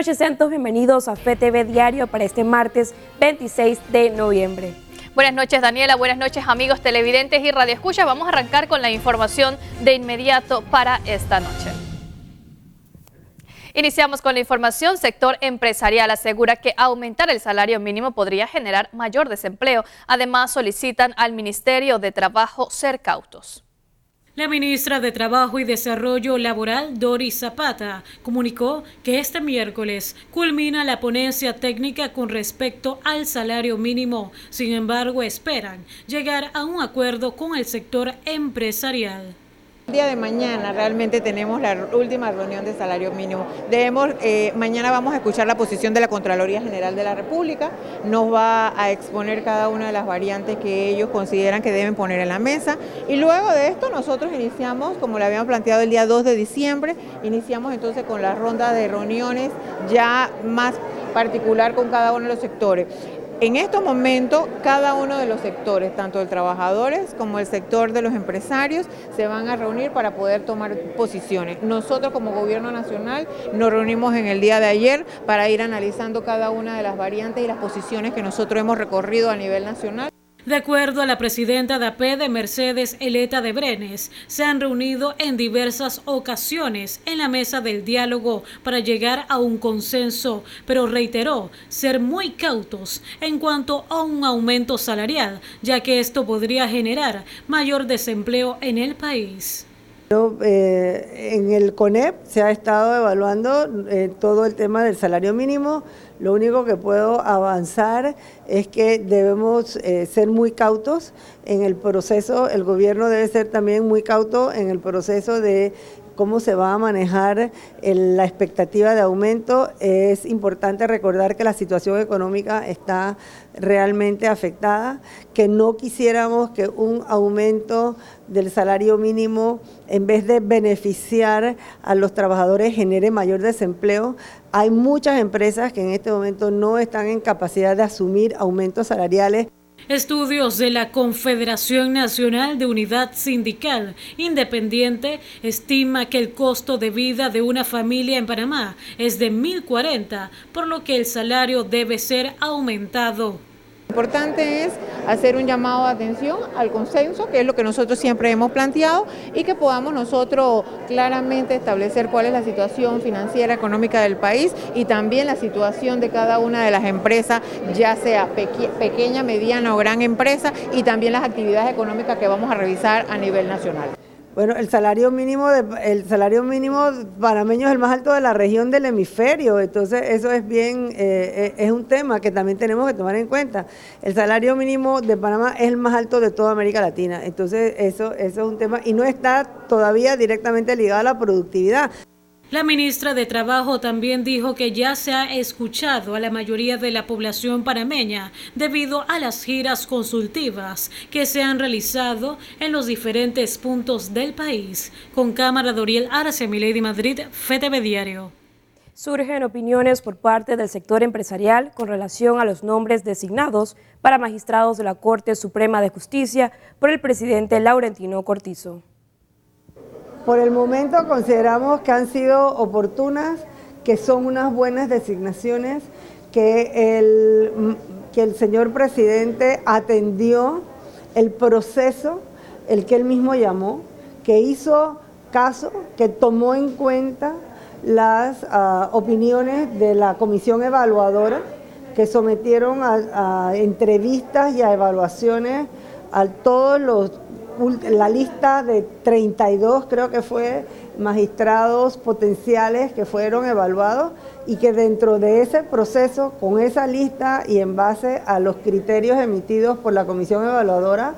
noches, sean todos bienvenidos a FETV Diario para este martes 26 de noviembre. Buenas noches, Daniela, buenas noches, amigos televidentes y radioescuchas. Vamos a arrancar con la información de inmediato para esta noche. Iniciamos con la información. Sector empresarial asegura que aumentar el salario mínimo podría generar mayor desempleo. Además, solicitan al Ministerio de Trabajo ser cautos. La ministra de Trabajo y Desarrollo Laboral, Doris Zapata, comunicó que este miércoles culmina la ponencia técnica con respecto al salario mínimo. Sin embargo, esperan llegar a un acuerdo con el sector empresarial. El día de mañana realmente tenemos la última reunión de salario mínimo. Mañana vamos a escuchar la posición de la Contraloría General de la República. Nos va a exponer cada una de las variantes que ellos consideran que deben poner en la mesa. Y luego de esto nosotros iniciamos, como le habíamos planteado el día 2 de diciembre, iniciamos entonces con la ronda de reuniones ya más particular con cada uno de los sectores. En estos momentos, cada uno de los sectores, tanto de trabajadores como el sector de los empresarios, se van a reunir para poder tomar posiciones. Nosotros como Gobierno Nacional nos reunimos en el día de ayer para ir analizando cada una de las variantes y las posiciones que nosotros hemos recorrido a nivel nacional. De acuerdo a la presidenta de APEDE, Mercedes Eleta de Brenes, se han reunido en diversas ocasiones en la mesa del diálogo para llegar a un consenso, pero reiteró ser muy cautos en cuanto a un aumento salarial, ya que esto podría generar mayor desempleo en el país. En el CONEP se ha estado evaluando todo el tema del salario mínimo. Lo único que puedo avanzar es que debemos ser muy cautos en el proceso. El gobierno debe ser también muy cauto en el proceso de cómo se va a manejar la expectativa de aumento. Es importante recordar que la situación económica está realmente afectada, que no quisiéramos que un aumento del salario mínimo, en vez de beneficiar a los trabajadores, genere mayor desempleo. Hay muchas empresas que en este momento no están en capacidad de asumir aumentos salariales. Estudios de la Confederación Nacional de Unidad Sindical Independiente estima que el costo de vida de una familia en Panamá es de 1.040, por lo que el salario debe ser aumentado. Lo importante es hacer un llamado de atención al consenso, que es lo que nosotros siempre hemos planteado, y que podamos nosotros claramente establecer cuál es la situación financiera, económica del país y también la situación de cada una de las empresas, ya sea pequeña, mediana o gran empresa, y también las actividades económicas que vamos a revisar a nivel nacional. Bueno, el salario mínimo panameño es el más alto de la región del hemisferio, entonces eso es es un tema que también tenemos que tomar en cuenta. El salario mínimo de Panamá es el más alto de toda América Latina, entonces eso es un tema y no está todavía directamente ligado a la productividad. La ministra de Trabajo también dijo que ya se ha escuchado a la mayoría de la población panameña debido a las giras consultivas que se han realizado en los diferentes puntos del país. Con cámara de Oriel Arce, Milady Madrid, FETV Diario. Surgen opiniones por parte del sector empresarial con relación a los nombres designados para magistrados de la Corte Suprema de Justicia por el presidente Laurentino Cortizo. Por el momento consideramos que han sido oportunas, que son unas buenas designaciones, que el señor presidente atendió el proceso, el que él mismo llamó, que hizo caso, que tomó en cuenta las opiniones de la comisión evaluadora, que sometieron a entrevistas y a evaluaciones a todos la lista de 32, creo que fue, magistrados potenciales que fueron evaluados y que dentro de ese proceso, con esa lista y en base a los criterios emitidos por la comisión evaluadora,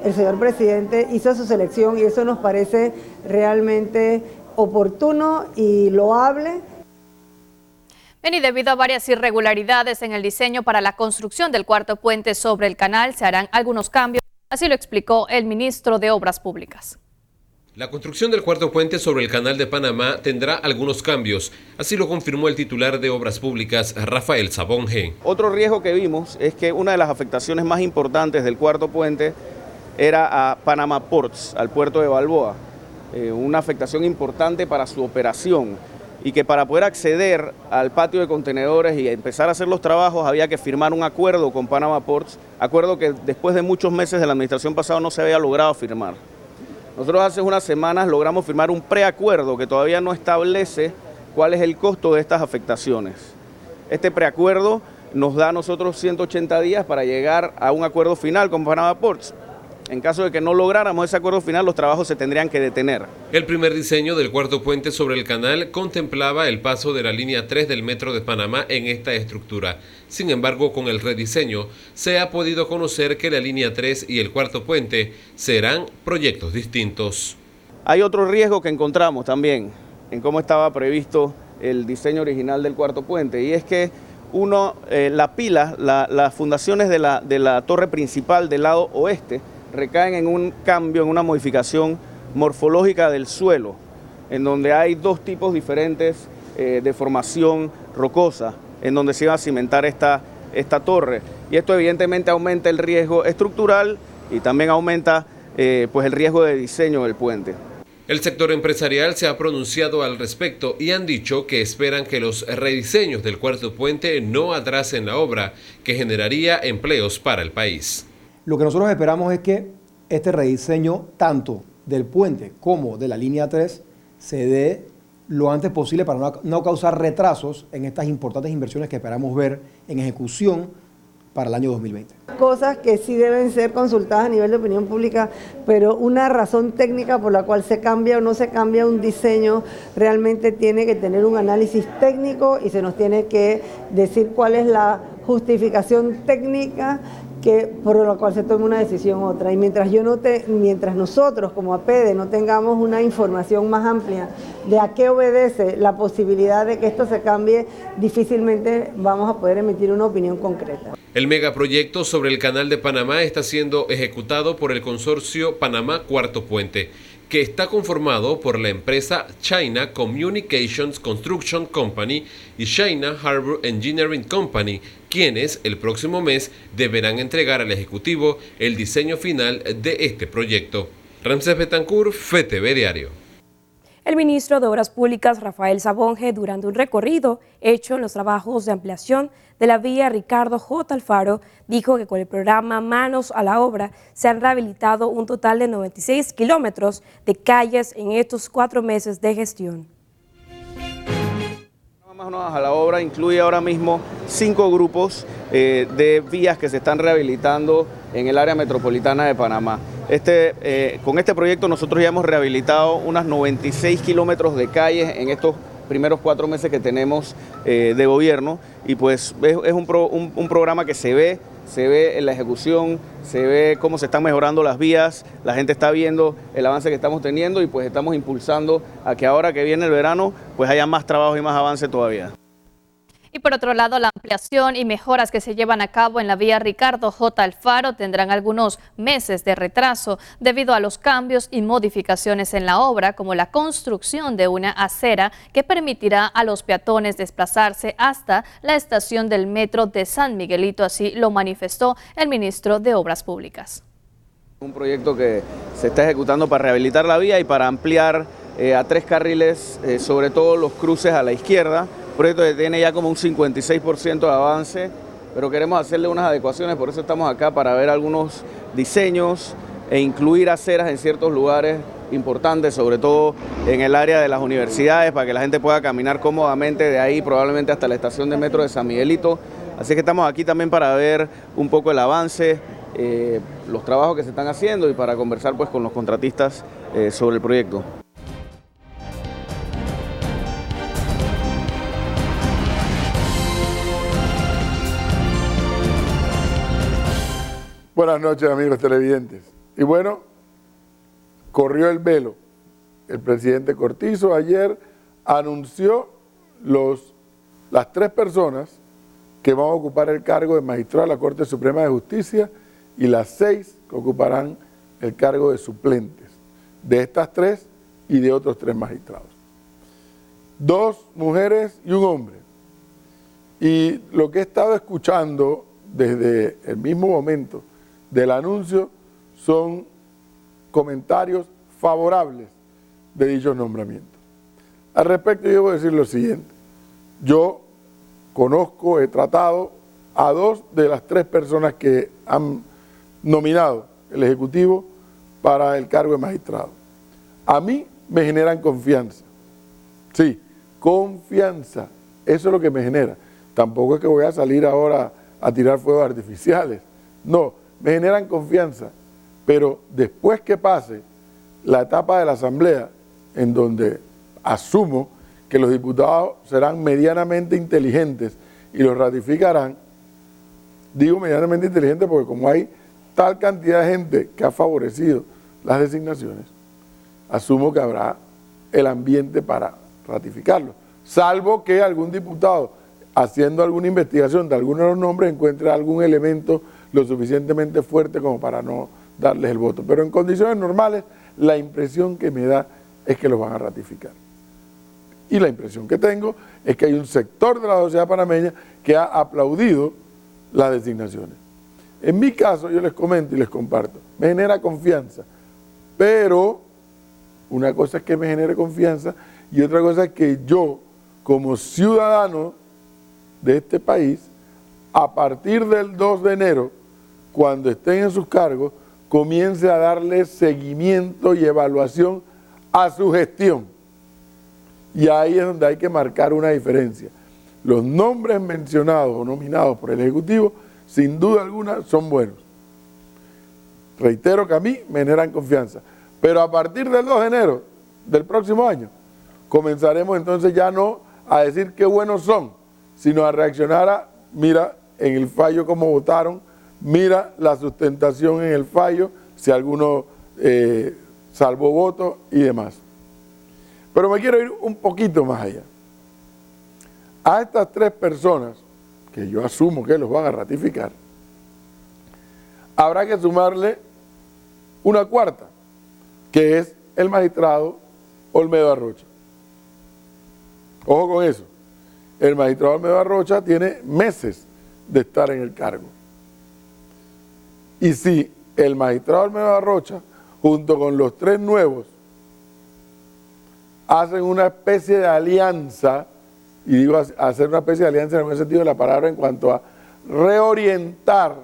el señor presidente hizo su selección y eso nos parece realmente oportuno y loable. Bien, y debido a varias irregularidades en el diseño para la construcción del cuarto puente sobre el canal, se harán algunos cambios. Así lo explicó el ministro de Obras Públicas. La construcción del cuarto puente sobre el Canal de Panamá tendrá algunos cambios, así lo confirmó el titular de Obras Públicas, Rafael Sabonge. Otro riesgo que vimos es que una de las afectaciones más importantes del cuarto puente era a Panama Ports, al puerto de Balboa, una afectación importante para su operación. y que para poder acceder al patio de contenedores y empezar a hacer los trabajos había que firmar un acuerdo con Panama Ports, acuerdo que después de muchos meses de la administración pasada no se había logrado firmar. Nosotros hace unas semanas logramos firmar un preacuerdo que todavía no establece cuál es el costo de estas afectaciones. Este preacuerdo nos da a nosotros 180 días para llegar a un acuerdo final con Panama Ports. En caso de que no lográramos ese acuerdo final, los trabajos se tendrían que detener. El primer diseño del cuarto puente sobre el canal contemplaba el paso de la línea 3 del Metro de Panamá en esta estructura. Sin embargo, con el rediseño se ha podido conocer que la línea 3 y el cuarto puente serán proyectos distintos. Hay otro riesgo que encontramos también en cómo estaba previsto el diseño original del cuarto puente, y es que las fundaciones de la torre principal del lado oeste recaen en un cambio, en una modificación morfológica del suelo, en donde hay dos tipos diferentes de formación rocosa, en donde se iba a cimentar esta torre. Y esto evidentemente aumenta el riesgo estructural y también aumenta pues el riesgo de diseño del puente. El sector empresarial se ha pronunciado al respecto y han dicho que esperan que los rediseños del cuarto puente no atrasen la obra, que generaría empleos para el país. Lo que nosotros esperamos es que este rediseño, tanto del puente como de la línea 3, se dé lo antes posible para no causar retrasos en estas importantes inversiones que esperamos ver en ejecución para el año 2020. Cosas que sí deben ser consultadas a nivel de opinión pública, pero una razón técnica por la cual se cambia o no se cambia un diseño realmente tiene que tener un análisis técnico y se nos tiene que decir cuál es la justificación técnica por la cual se tome una decisión u otra. Y mientras nosotros como APEDE no tengamos una información más amplia de a qué obedece la posibilidad de que esto se cambie, difícilmente vamos a poder emitir una opinión concreta. El megaproyecto sobre el Canal de Panamá está siendo ejecutado por el consorcio Panamá Cuarto Puente, que está conformado por la empresa China Communications Construction Company y China Harbour Engineering Company, quienes el próximo mes deberán entregar al Ejecutivo el diseño final de este proyecto. Ramsés Betancourt, FETV Diario. El ministro de Obras Públicas, Rafael Sabonge, durante un recorrido hecho en los trabajos de ampliación de la vía Ricardo J. Alfaro, dijo que con el programa Manos a la Obra se han rehabilitado un total de 96 kilómetros de calles en estos 4 meses de gestión. Manos a la Obra incluye ahora mismo 5 grupos de vías que se están rehabilitando en el área metropolitana de Panamá. Con este proyecto nosotros ya hemos rehabilitado unas 96 kilómetros de calles en estos primeros 4 meses que tenemos de gobierno, y pues es un programa que se ve en la ejecución, se ve cómo se están mejorando las vías, la gente está viendo el avance que estamos teniendo y pues estamos impulsando a que ahora que viene el verano pues haya más trabajo y más avance todavía. Y por otro lado, la ampliación y mejoras que se llevan a cabo en la vía Ricardo J. Alfaro tendrán algunos meses de retraso debido a los cambios y modificaciones en la obra, como la construcción de una acera que permitirá a los peatones desplazarse hasta la estación del metro de San Miguelito, así lo manifestó el ministro de Obras Públicas. Un proyecto que se está ejecutando para rehabilitar la vía y para ampliar a 3 carriles, sobre todo los cruces a la izquierda. Un proyecto que tiene ya como un 56% de avance, pero queremos hacerle unas adecuaciones, por eso estamos acá para ver algunos diseños e incluir aceras en ciertos lugares importantes, sobre todo en el área de las universidades, para que la gente pueda caminar cómodamente de ahí probablemente hasta la estación de metro de San Miguelito. Así que estamos aquí también para ver un poco el avance, los trabajos que se están haciendo y para conversar pues con los contratistas sobre el proyecto. Buenas noches, amigos televidentes. Y bueno, corrió el velo. El presidente Cortizo ayer anunció las 3 personas que van a ocupar el cargo de magistrado de la Corte Suprema de Justicia y las 6 que ocuparán el cargo de suplentes de estas 3 y de otros 3 magistrados. 2 mujeres y un hombre. Y lo que he estado escuchando desde el mismo momento del anuncio son comentarios favorables de dichos nombramientos. Al respecto, yo debo decir lo siguiente. Yo conozco, he tratado a 2 de las 3 personas que han nominado el Ejecutivo para el cargo de magistrado. A mí me generan confianza. Sí, confianza. Eso es lo que me genera. Tampoco es que voy a salir ahora a tirar fuegos artificiales. No, me generan confianza. Pero después que pase la etapa de la Asamblea, en donde asumo que los diputados serán medianamente inteligentes y los ratificarán, digo medianamente inteligentes porque como hay tal cantidad de gente que ha favorecido las designaciones, asumo que habrá el ambiente para ratificarlo, salvo que algún diputado haciendo alguna investigación de alguno de los nombres encuentre algún elemento lo suficientemente fuerte como para no darles el voto. Pero en condiciones normales, la impresión que me da es que los van a ratificar. Y la impresión que tengo es que hay un sector de la sociedad panameña que ha aplaudido las designaciones. En mi caso, yo les comento y les comparto, me genera confianza, pero una cosa es que me genere confianza y otra cosa es que yo, como ciudadano de este país, a partir del 2 de enero, cuando estén en sus cargos, comience a darle seguimiento y evaluación a su gestión. Y ahí es donde hay que marcar una diferencia. Los nombres mencionados o nominados por el Ejecutivo, sin duda alguna, son buenos. Reitero que a mí me generan confianza. Pero a partir del 2 de enero del próximo año, comenzaremos entonces ya no a decir qué buenos son, sino a reaccionar a, mira, en el fallo cómo votaron, mira la sustentación en el fallo, si alguno salvó votos y demás. Pero me quiero ir un poquito más allá. A estas 3 personas, que yo asumo que los van a ratificar, habrá que sumarle una 4ª, que es el magistrado Olmedo Arrocha. Ojo con eso. El magistrado Olmedo Arrocha tiene meses de estar en el cargo. Y si el magistrado Olmedo Arrocha, junto con los 3 nuevos, hacen una especie de alianza, y digo hacer una especie de alianza en el sentido de la palabra en cuanto a reorientar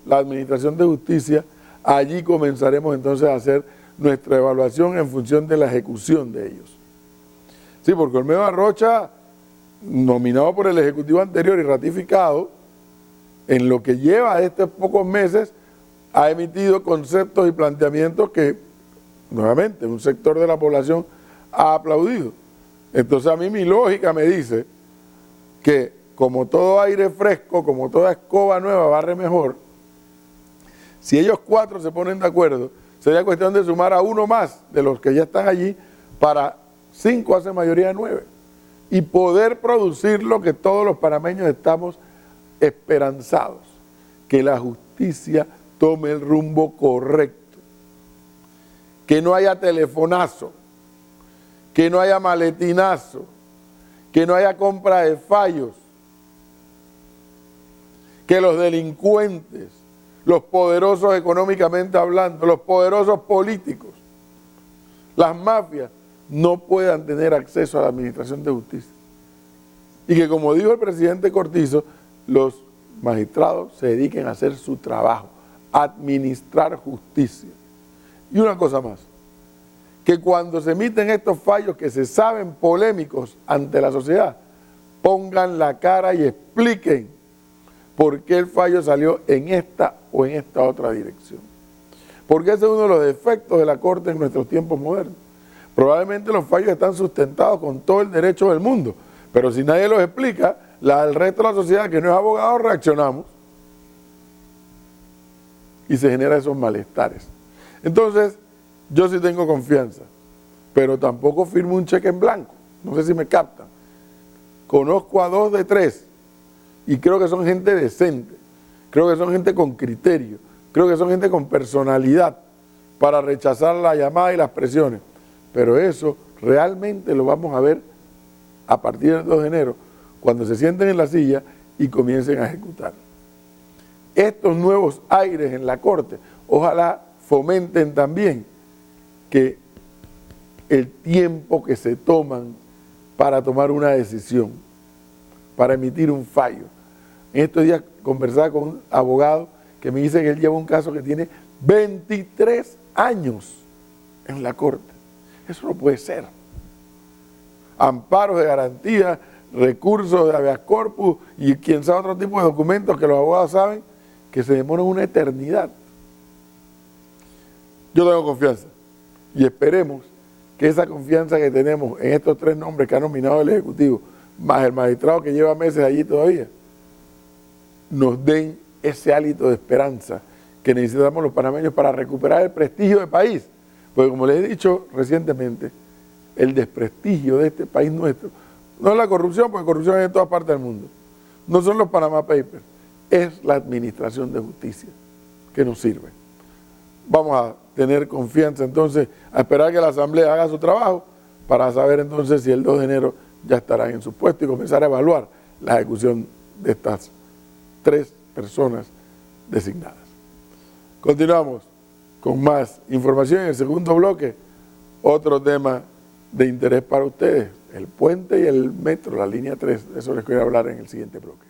la administración de justicia, allí comenzaremos entonces a hacer nuestra evaluación en función de la ejecución de ellos. Sí, porque Olmedo Arrocha, nominado por el Ejecutivo anterior y ratificado, en lo que lleva de estos pocos meses, ha emitido conceptos y planteamientos que, nuevamente, un sector de la población ha aplaudido. Entonces a mí mi lógica me dice que como todo aire fresco, como toda escoba nueva barre mejor, si ellos 4 se ponen de acuerdo, sería cuestión de sumar a uno más de los que ya están allí para 5 hace mayoría de 9 y poder producir lo que todos los panameños estamos esperanzados, que la justicia tome el rumbo correcto, que no haya telefonazo, que no haya maletinazo, que no haya compra de fallos, que los delincuentes, los poderosos económicamente hablando, los poderosos políticos, las mafias, no puedan tener acceso a la administración de justicia. Y que, como dijo el presidente Cortizo, los magistrados se dediquen a hacer su trabajo, administrar justicia. Y una cosa más, que cuando se emiten estos fallos que se saben polémicos ante la sociedad, pongan la cara y expliquen por qué el fallo salió en esta o en esta otra dirección. Porque ese es uno de los defectos de la Corte en nuestros tiempos modernos. Probablemente los fallos están sustentados con todo el derecho del mundo, pero si nadie los explica, el resto de la sociedad que no es abogado reaccionamos y se generan esos malestares. Entonces, yo sí tengo confianza, pero tampoco firmo un cheque en blanco. No sé si me captan. Conozco a 2 de 3 y creo que son gente decente, creo que son gente con criterio, creo que son gente con personalidad para rechazar la llamada y las presiones. Pero eso realmente lo vamos a ver a partir del 2 de enero, cuando se sienten en la silla y comiencen a ejecutar. Estos nuevos aires en la Corte, ojalá fomenten también que el tiempo que se toman para tomar una decisión, para emitir un fallo. En estos días conversaba con un abogado que me dice que él lleva un caso que tiene 23 años en la corte. Eso no puede ser. Amparos de garantía, recursos de habeas corpus y quién sabe otro tipo de documentos que los abogados saben que se demoran una eternidad. Yo tengo confianza y esperemos que esa confianza que tenemos en estos 3 nombres que ha nominado el Ejecutivo, más el magistrado que lleva meses allí todavía, nos den ese hálito de esperanza que necesitamos los panameños para recuperar el prestigio del país. Porque como les he dicho recientemente, el desprestigio de este país nuestro no es la corrupción, porque corrupción hay en todas partes del mundo. No son los Panama Papers, es la administración de justicia que nos sirve. Vamos a tener confianza entonces, a esperar que la Asamblea haga su trabajo para saber entonces si el 2 de enero ya estarán en su puesto y comenzar a evaluar la ejecución de estas 3 personas designadas. Continuamos con más información en el segundo bloque. Otro tema de interés para ustedes, el puente y el metro, la línea 3. De eso les quiero hablar en el siguiente bloque.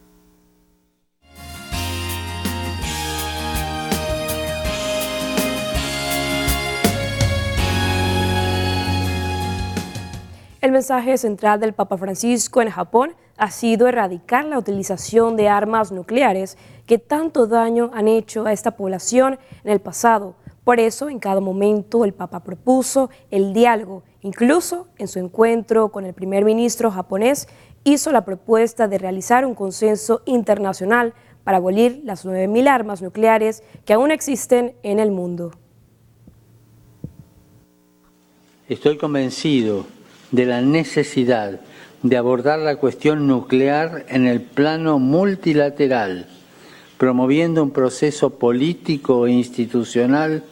El mensaje central del Papa Francisco en Japón ha sido erradicar la utilización de armas nucleares que tanto daño han hecho a esta población en el pasado. Por eso, en cada momento, el Papa propuso el diálogo. Incluso en su encuentro con el primer ministro japonés, hizo la propuesta de realizar un consenso internacional para abolir las 9.000 armas nucleares que aún existen en el mundo. Estoy convencido de la necesidad de abordar la cuestión nuclear en el plano multilateral, promoviendo un proceso político e institucional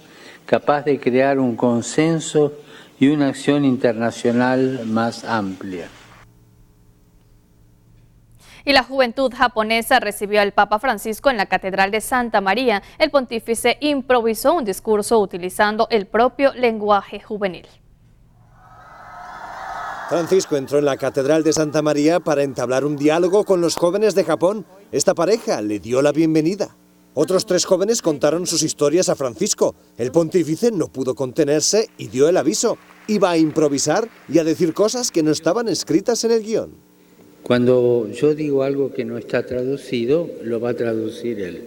capaz de crear un consenso y una acción internacional más amplia. Y la juventud japonesa recibió al Papa Francisco en la Catedral de Santa María. El pontífice improvisó un discurso utilizando el propio lenguaje juvenil. Francisco entró en la Catedral de Santa María para entablar un diálogo con los jóvenes de Japón. Esta pareja le dio la bienvenida. Otros 3 jóvenes contaron sus historias a Francisco. El pontífice no pudo contenerse y dio el aviso. Iba a improvisar y a decir cosas que no estaban escritas en el guión. Cuando yo digo algo que no está traducido, lo va a traducir él.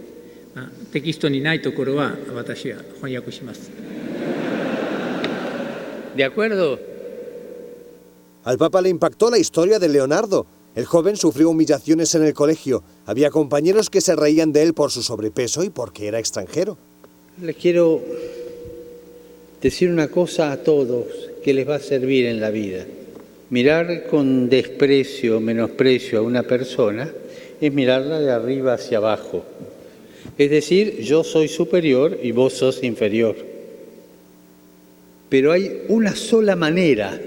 ¿De acuerdo? Al Papa le impactó la historia de Leonardo. El joven sufrió humillaciones en el colegio. Había compañeros que se reían de él por su sobrepeso y porque era extranjero. Les quiero decir una cosa a todos que les va a servir en la vida. Mirar con desprecio o menosprecio a una persona es mirarla de arriba hacia abajo. Es decir, yo soy superior y vos sos inferior. Pero hay una sola manera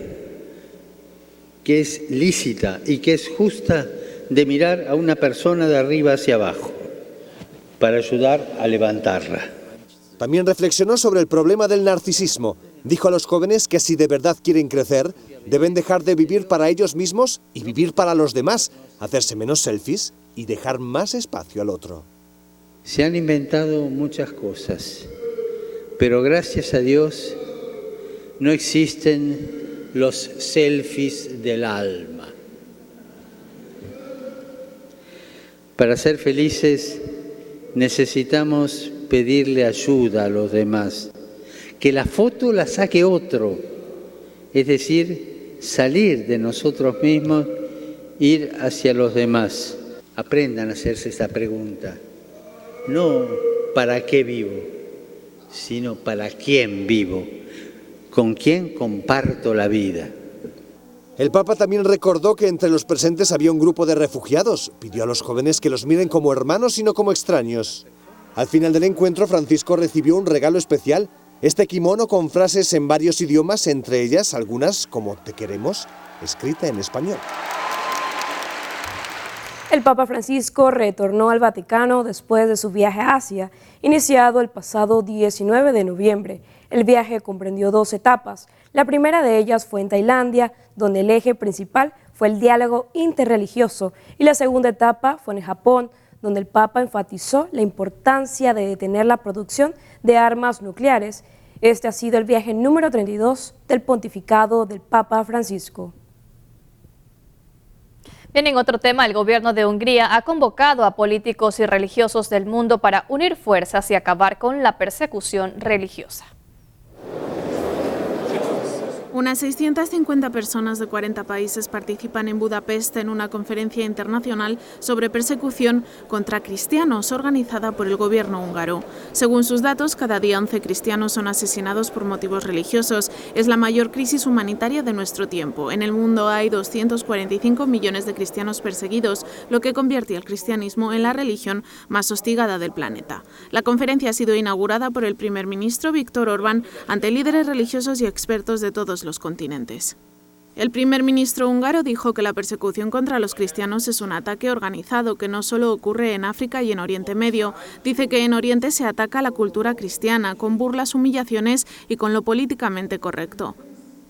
que es lícita y que es justa de mirar a una persona de arriba hacia abajo, para ayudar a levantarla. También reflexionó sobre el problema del narcisismo. Dijo a los jóvenes que si de verdad quieren crecer, deben dejar de vivir para ellos mismos y vivir para los demás, hacerse menos selfies y dejar más espacio al otro. Se han inventado muchas cosas, pero gracias a Dios no existen los selfies del alma. Para ser felices necesitamos pedirle ayuda a los demás, que la foto la saque otro, es decir, salir de nosotros mismos, ir hacia los demás. Aprendan a hacerse esta pregunta, no ¿para qué vivo?, sino ¿para quién vivo?, ¿con quién comparto la vida? El Papa también recordó que entre los presentes había un grupo de refugiados. Pidió a los jóvenes que los miren como hermanos y no como extraños. Al final del encuentro, Francisco recibió un regalo especial, este kimono con frases en varios idiomas, entre ellas algunas como "te queremos", escrita en español. El Papa Francisco retornó al Vaticano después de su viaje a Asia, iniciado el pasado 19 de noviembre. El viaje comprendió 2 etapas. La primera de ellas fue en Tailandia, donde el eje principal fue el diálogo interreligioso y la segunda etapa fue en Japón, donde el Papa enfatizó la importancia de detener la producción de armas nucleares. Este ha sido el viaje número 32 del pontificado del Papa Francisco. Bien, en otro tema, el gobierno de Hungría ha convocado a políticos y religiosos del mundo para unir fuerzas y acabar con la persecución religiosa. Unas 650 personas de 40 países participan en Budapest en una conferencia internacional sobre persecución contra cristianos organizada por el gobierno húngaro. Según sus datos, cada día 11 cristianos son asesinados por motivos religiosos. Es la mayor crisis humanitaria de nuestro tiempo. En el mundo hay 245 millones de cristianos perseguidos, lo que convierte al cristianismo en la religión más hostigada del planeta. La conferencia ha sido inaugurada por el primer ministro Viktor Orbán ante líderes religiosos y expertos de todos los continentes. El primer ministro húngaro dijo que la persecución contra los cristianos es un ataque organizado que no solo ocurre en África y en Oriente Medio. Dice que en Oriente se ataca la cultura cristiana con burlas, humillaciones y con lo políticamente correcto.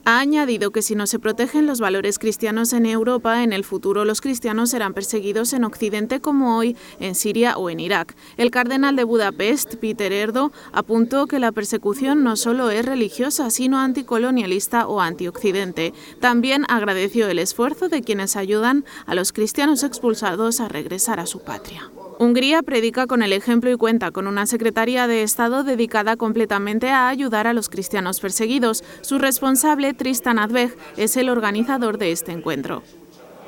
Ha añadido que si no se protegen los valores cristianos en Europa, en el futuro los cristianos serán perseguidos en Occidente como hoy en Siria o en Irak. El cardenal de Budapest, Peter Erdo, apuntó que la persecución no solo es religiosa, sino anticolonialista o antioccidente. También agradeció el esfuerzo de quienes ayudan a los cristianos expulsados a regresar a su patria. Hungría predica con el ejemplo y cuenta con una Secretaría de Estado dedicada completamente a ayudar a los cristianos perseguidos. Su responsable, Tristan Adveg, es el organizador de este encuentro.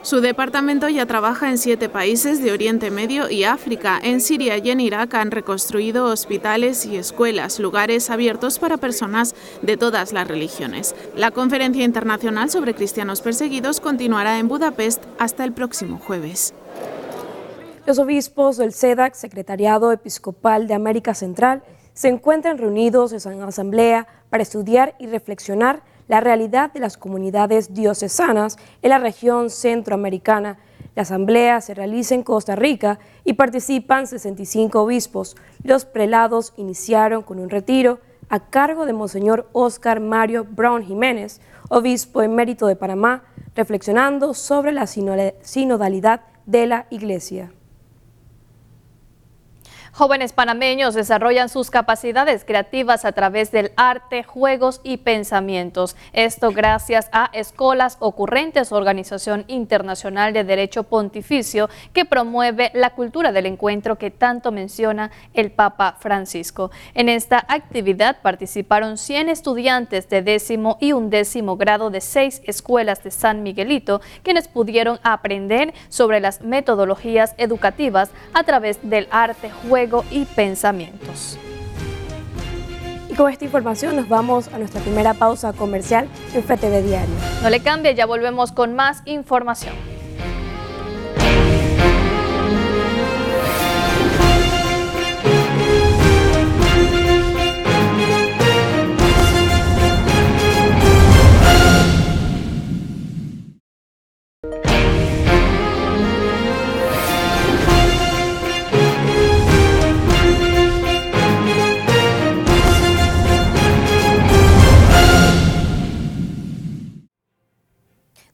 Su departamento ya trabaja en 7 países de Oriente Medio y África. En Siria y en Irak han reconstruido hospitales y escuelas, lugares abiertos para personas de todas las religiones. La conferencia internacional sobre cristianos perseguidos continuará en Budapest hasta el próximo jueves. Los obispos del CEDAC, Secretariado Episcopal de América Central, se encuentran reunidos en asamblea para estudiar y reflexionar la realidad de las comunidades diocesanas en la región centroamericana. La asamblea se realiza en Costa Rica y participan 65 obispos. Los prelados iniciaron con un retiro a cargo de Monseñor Óscar Mario Brown Jiménez, obispo emérito de Panamá, reflexionando sobre la sinodalidad de la Iglesia. Jóvenes panameños desarrollan sus capacidades creativas a través del arte, juegos y pensamientos. Esto gracias a Escolas Ocurrentes, organización internacional de derecho pontificio que promueve la cultura del encuentro que tanto menciona el Papa Francisco. En esta actividad participaron 100 estudiantes de 10º y 11º grado de 6 escuelas de San Miguelito, quienes pudieron aprender sobre las metodologías educativas a través del arte, juego y pensamientos. Y con esta información nos vamos a nuestra primera pausa comercial en FTV Diario. No le cambie, ya volvemos con más información.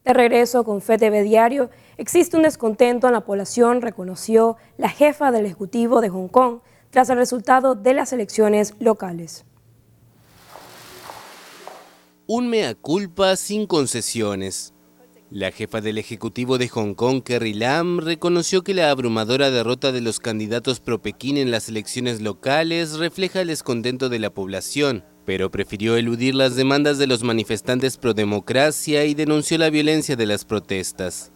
De regreso con FTV Diario, existe un descontento en la población, reconoció la jefa del Ejecutivo de Hong Kong tras el resultado de las elecciones locales. Un mea culpa sin concesiones. La jefa del Ejecutivo de Hong Kong, Carrie Lam, reconoció que la abrumadora derrota de los candidatos pro-Pekín en las elecciones locales refleja el descontento de la población, pero prefirió eludir las demandas de los manifestantes pro-democracia y denunció la violencia de las protestas.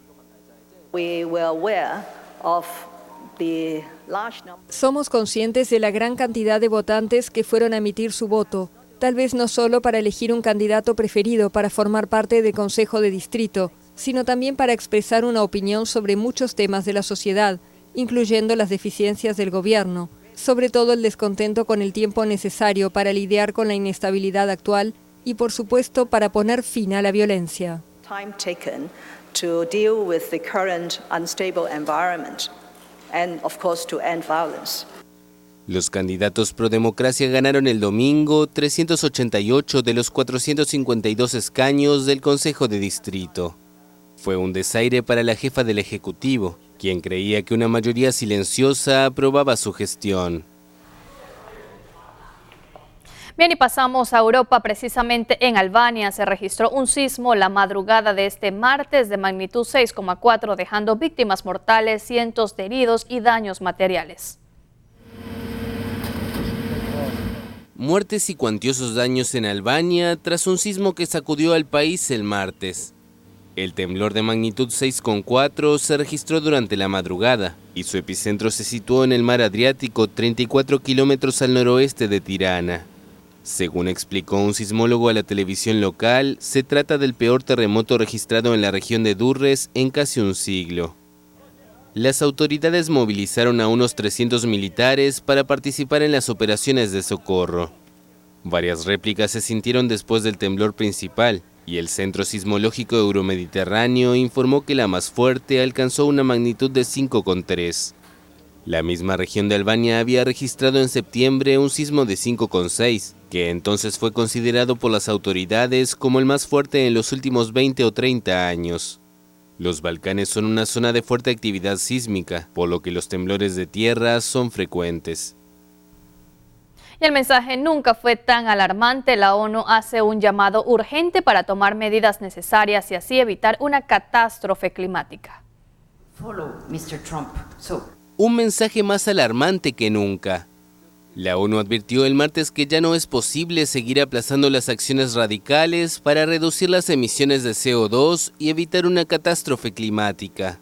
Somos conscientes de la gran cantidad de votantes que fueron a emitir su voto, tal vez no solo para elegir un candidato preferido para formar parte del Consejo de Distrito, sino también para expresar una opinión sobre muchos temas de la sociedad, incluyendo las deficiencias del gobierno, sobre todo el descontento con el tiempo necesario para lidiar con la inestabilidad actual y, por supuesto, para poner fin a la violencia. Los candidatos pro democracia ganaron el domingo 388 de los 452 escaños del Consejo de Distrito. Fue un desaire para la jefa del Ejecutivo, quien creía que una mayoría silenciosa aprobaba su gestión. Bien, y pasamos a Europa. Precisamente en Albania se registró un sismo la madrugada de este martes de magnitud 6,4, dejando víctimas mortales, cientos de heridos y daños materiales. Muertes y cuantiosos daños en Albania tras un sismo que sacudió al país el martes. El temblor de magnitud 6,4 se registró durante la madrugada y su epicentro se situó en el mar Adriático, 34 kilómetros al noroeste de Tirana. Según explicó un sismólogo a la televisión local, se trata del peor terremoto registrado en la región de Durrës en casi un siglo. Las autoridades movilizaron a unos 300 militares para participar en las operaciones de socorro. Varias réplicas se sintieron después del temblor principal, y el Centro Sismológico Euromediterráneo informó que la más fuerte alcanzó una magnitud de 5,3. La misma región de Albania había registrado en septiembre un sismo de 5,6, que entonces fue considerado por las autoridades como el más fuerte en los últimos 20 o 30 años. Los Balcanes son una zona de fuerte actividad sísmica, por lo que los temblores de tierra son frecuentes. Y el mensaje nunca fue tan alarmante. La ONU hace un llamado urgente para tomar medidas necesarias y así evitar una catástrofe climática. Un mensaje más alarmante que nunca. La ONU advirtió el martes que ya no es posible seguir aplazando las acciones radicales para reducir las emisiones de CO2 y evitar una catástrofe climática.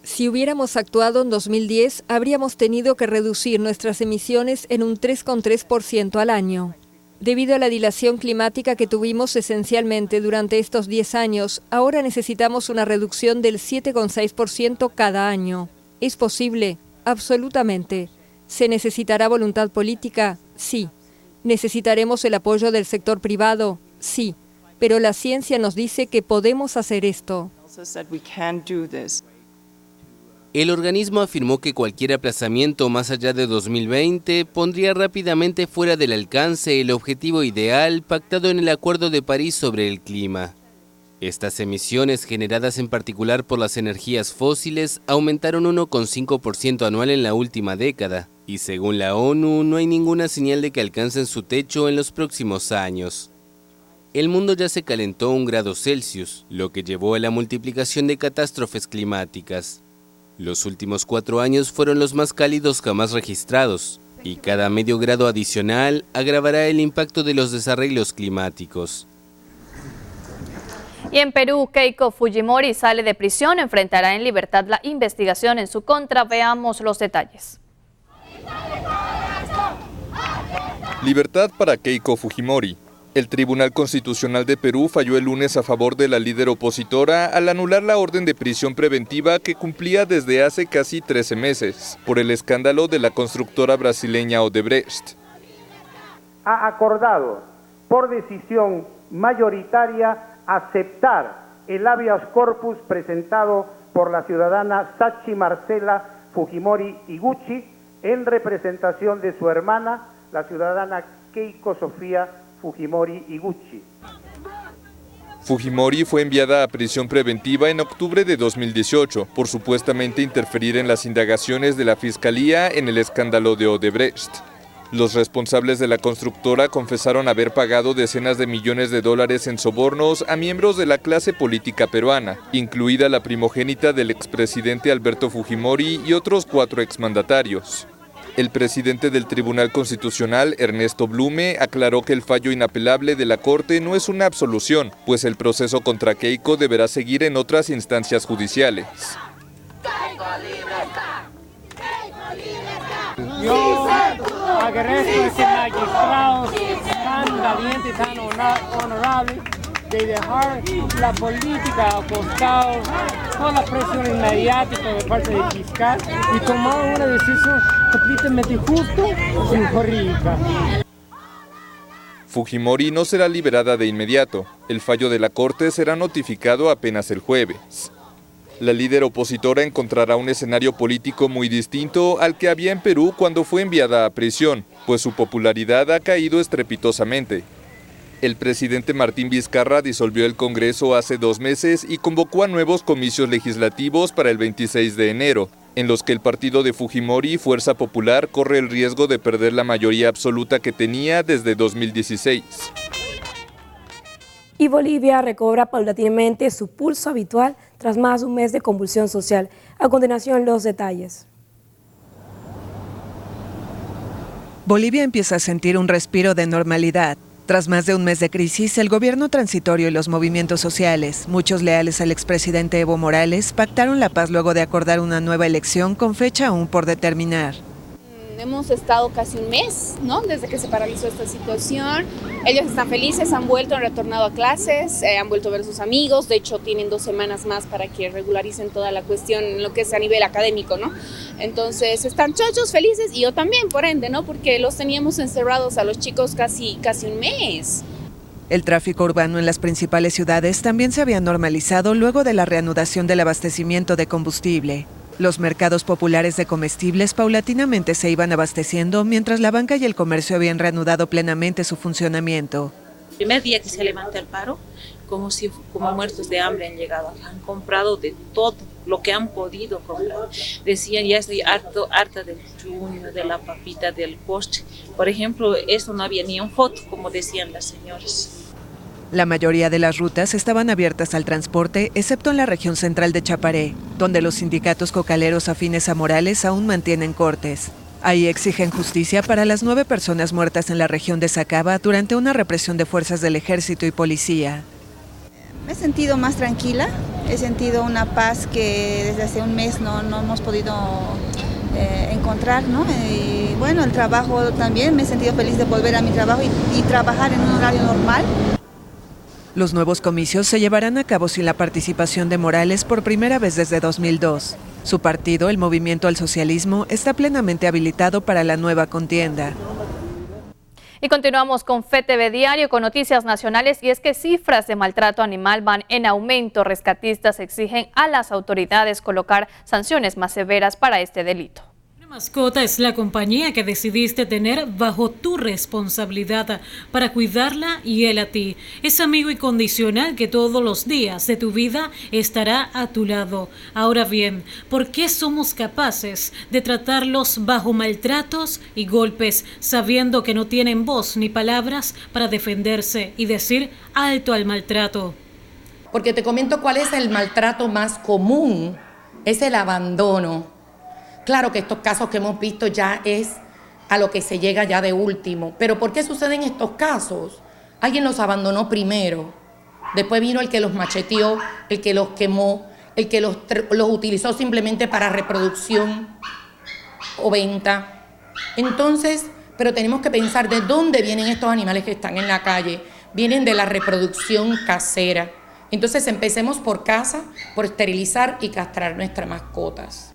Si hubiéramos actuado en 2010, habríamos tenido que reducir nuestras emisiones en un 3,3% al año. Debido a la dilación climática que tuvimos esencialmente durante estos 10 años, ahora necesitamos una reducción del 7,6% cada año. ¿Es posible? Absolutamente. ¿Se necesitará voluntad política? Sí. ¿Necesitaremos el apoyo del sector privado? Sí. Pero la ciencia nos dice que podemos hacer esto. El organismo afirmó que cualquier aplazamiento más allá de 2020 pondría rápidamente fuera del alcance el objetivo ideal pactado en el Acuerdo de París sobre el clima. Estas emisiones, generadas en particular por las energías fósiles, aumentaron 1,5% anual en la última década, y según la ONU no hay ninguna señal de que alcancen su techo en los próximos años. El mundo ya se calentó 1 grado Celsius, lo que llevó a la multiplicación de catástrofes climáticas. Los últimos 4 años fueron los más cálidos jamás registrados, y cada medio grado adicional agravará el impacto de los desarreglos climáticos. Y en Perú, Keiko Fujimori sale de prisión, enfrentará en libertad la investigación en su contra. Veamos los detalles. Libertad para Keiko Fujimori. El Tribunal Constitucional de Perú falló el lunes a favor de la líder opositora al anular la orden de prisión preventiva que cumplía desde hace casi 13 meses por el escándalo de la constructora brasileña Odebrecht. Ha acordado por decisión mayoritaria aceptar el habeas corpus presentado por la ciudadana Sachi Marcela Fujimori Iguchi en representación de su hermana, la ciudadana Keiko Sofía Fujimori Iguchi. Fujimori fue enviada a prisión preventiva en octubre de 2018 por supuestamente interferir en las indagaciones de la Fiscalía en el escándalo de Odebrecht. Los responsables de la constructora confesaron haber pagado decenas de millones de dólares en sobornos a miembros de la clase política peruana, incluida la primogénita del expresidente Alberto Fujimori y otros 4 exmandatarios. El presidente del Tribunal Constitucional, Ernesto Blume, aclaró que el fallo inapelable de la Corte no es una absolución, pues el proceso contra Keiko deberá seguir en otras instancias judiciales. Yo agradezco a este magistrado tan valiente, tan honorable, de dejar la política a costado, todas las presiones mediáticas de parte del fiscal y tomar una decisión completamente justa y jurídica. Fujimori no será liberada de inmediato. El fallo de la Corte será notificado apenas el jueves. La líder opositora encontrará un escenario político muy distinto al que había en Perú cuando fue enviada a prisión, pues su popularidad ha caído estrepitosamente. El presidente Martín Vizcarra disolvió el Congreso hace 2 meses y convocó a nuevos comicios legislativos para el 26 de enero, en los que el partido de Fujimori, Fuerza Popular, corre el riesgo de perder la mayoría absoluta que tenía desde 2016. Y Bolivia recobra paulatinamente su pulso habitual tras más de un mes de convulsión social. A continuación, los detalles. Bolivia empieza a sentir un respiro de normalidad. Tras más de un mes de crisis, el gobierno transitorio y los movimientos sociales, muchos leales al expresidente Evo Morales, pactaron la paz luego de acordar una nueva elección con fecha aún por determinar. Hemos estado casi un mes, ¿no?, desde que se paralizó esta situación. Ellos están felices, han vuelto, han retornado a clases, han vuelto a ver a sus amigos. De hecho, tienen 2 semanas más para que regularicen toda la cuestión en lo que es a nivel académico, ¿no? Entonces, están chochos, felices, y yo también, por ende, ¿no?, porque los teníamos encerrados a los chicos casi un mes. El tráfico urbano en las principales ciudades también se había normalizado luego de la reanudación del abastecimiento de combustible. Los mercados populares de comestibles paulatinamente se iban abasteciendo, mientras la banca y el comercio habían reanudado plenamente su funcionamiento. El primer día que se levanta el paro, como muertos de hambre han llegado. Han comprado de todo lo que han podido comprar. Decían, ya estoy harta del junior, de la papita, del postre. Por ejemplo, esto no había ni un foto, como decían las señoras. La mayoría de las rutas estaban abiertas al transporte, excepto en la región central de Chaparé, donde los sindicatos cocaleros afines a Morales aún mantienen cortes. Ahí exigen justicia para las 9 personas muertas en la región de Sacaba durante una represión de fuerzas del ejército y policía. Me he sentido más tranquila, he sentido una paz que desde hace un mes no hemos podido encontrar, ¿no? Y bueno, el trabajo también, me he sentido feliz de volver a mi trabajo y trabajar en un horario normal. Los nuevos comicios se llevarán a cabo sin la participación de Morales por primera vez desde 2002. Su partido, el Movimiento al Socialismo, está plenamente habilitado para la nueva contienda. Y continuamos con FETV Diario con noticias nacionales, y es que cifras de maltrato animal van en aumento. Rescatistas exigen a las autoridades colocar sanciones más severas para este delito. Mascota es la compañía que decidiste tener bajo tu responsabilidad para cuidarla y él a ti. Es amigo incondicional que todos los días de tu vida estará a tu lado. Ahora bien, ¿por qué somos capaces de tratarlos bajo maltratos y golpes, sabiendo que no tienen voz ni palabras para defenderse y decir alto al maltrato? Porque te comento cuál es el maltrato más común, es el abandono. Claro que estos casos que hemos visto ya es a lo que se llega ya de último. Pero ¿por qué suceden estos casos? Alguien los abandonó primero. Después vino el que los macheteó, el que los quemó, el que los utilizó simplemente para reproducción o venta. Entonces, pero tenemos que pensar de dónde vienen estos animales que están en la calle. Vienen de la reproducción casera. Entonces empecemos por casa, por esterilizar y castrar nuestras mascotas.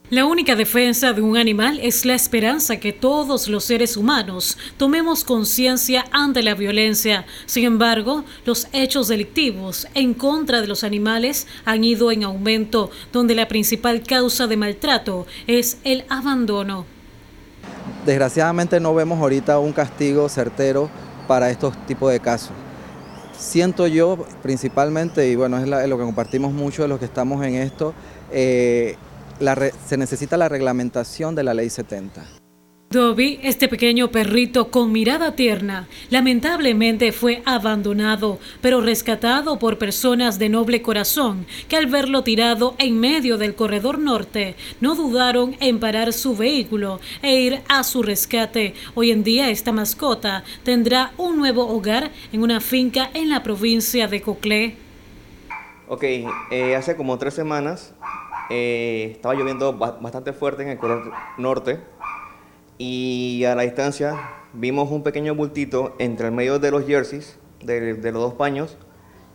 La única defensa de un animal es la esperanza que todos los seres humanos tomemos conciencia ante la violencia. Sin embargo, los hechos delictivos en contra de los animales han ido en aumento, donde la principal causa de maltrato es el abandono. Desgraciadamente no vemos ahorita un castigo certero para estos tipos de casos. Siento yo principalmente, y bueno, es lo que compartimos mucho de los que estamos en esto, se necesita la reglamentación de la Ley 70. Dobby, este pequeño perrito con mirada tierna, lamentablemente fue abandonado, pero rescatado por personas de noble corazón que al verlo tirado en medio del corredor norte, no dudaron en parar su vehículo e ir a su rescate. Hoy en día esta mascota tendrá un nuevo hogar en una finca en la provincia de Coclé. Hace como 3 semanas estaba lloviendo bastante fuerte en el corredor norte y a la distancia vimos un pequeño bultito entre el medio de los jerseys, de los 2 paños,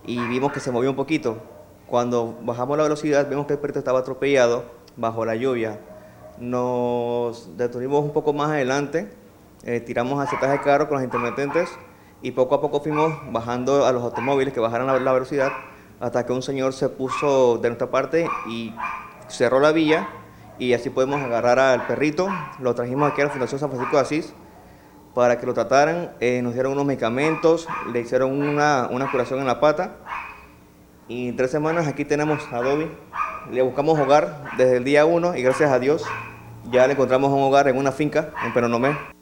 y vimos que se movió un poquito. Cuando bajamos la velocidad vimos que el perrito estaba atropellado bajo la lluvia. Nos detuvimos un poco más adelante, tiramos hacia atrás del carro con los intermitentes y poco a poco fuimos bajando a los automóviles que bajaran la velocidad, hasta que un señor se puso de nuestra parte y cerró la vía, y así podemos agarrar al perrito. Lo trajimos aquí a la Fundación San Francisco de Asís para que lo trataran, nos dieron unos medicamentos, le hicieron una curación en la pata y en 3 semanas aquí tenemos a Dobby. Le buscamos hogar desde el día 1 y gracias a Dios ya le encontramos un hogar en una finca en Penonomé.